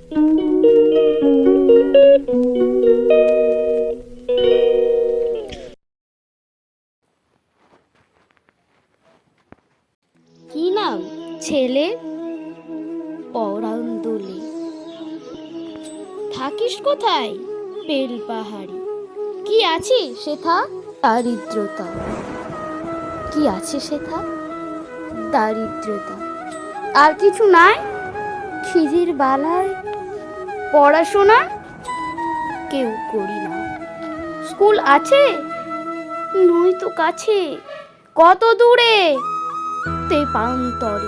কি নাম ছেলে? পরাণ দোলে। থাকিস কোথায়? বেল পাহাড়ি। কি আছে সেথা? দারিদ্রতা। কি আছে সেথা? দারিদ্রতা। আর কিছু নাই? খিজির বালায় পড়াশোনা কেউ করি না। স্কুল আছে? নই তো কাছে। কত দূরে? তে পান্তরে।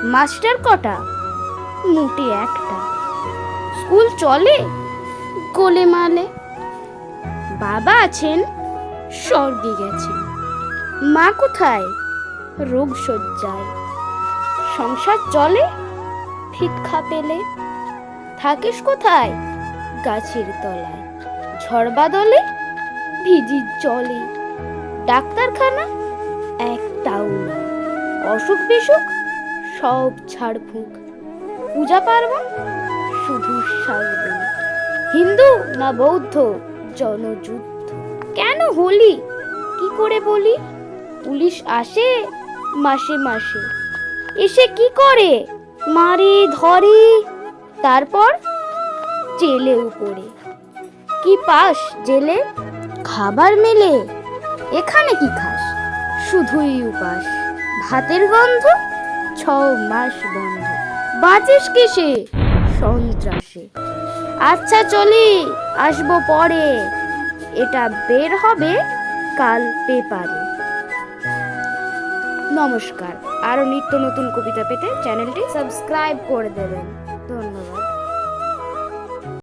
মাস্টার কটা? মোটে একটা। স্কুল চলে গোলেমালে। বাবা আছেন, স্বর্গে গেছেন। মা কোথায়? রোগ শয্যায়। সংসার চলে ভিক্ষা পেলে। থাকিস কোথায়? গাছের তলায়। ঝড় বাদলে ভিজির জলে। ডাক্তারখানা একটাও না। অসুখ বিসুখ সব ঝাড়ফুঁক। পূজা পার্বণ শুধু সারবেন। হিন্দু না বৌদ্ধ জনযুদ্ধ। কেন হলি কি করে বলি? পুলিশ আসে মাসে মাসে। এসে কি করে? মারে ধরে। তারপর জেলে উপরে। কি পাস জেলে? খাবার মেলে। এখানে কি খাস? শুধুই উপাস। ভাতের গন্ধ 6 মাস বন্ধ। বাঁচিস কিসে? সন্ত্রাসে। আচ্ছা চলি, আসবো পরে। এটা বের হবে কাল পেপারে। নমস্কার। আরো নিত্য নতুন কবিতা পেতে চ্যানেলটি সাবস্ক্রাইব করে দেবেন। ধন্যবাদ।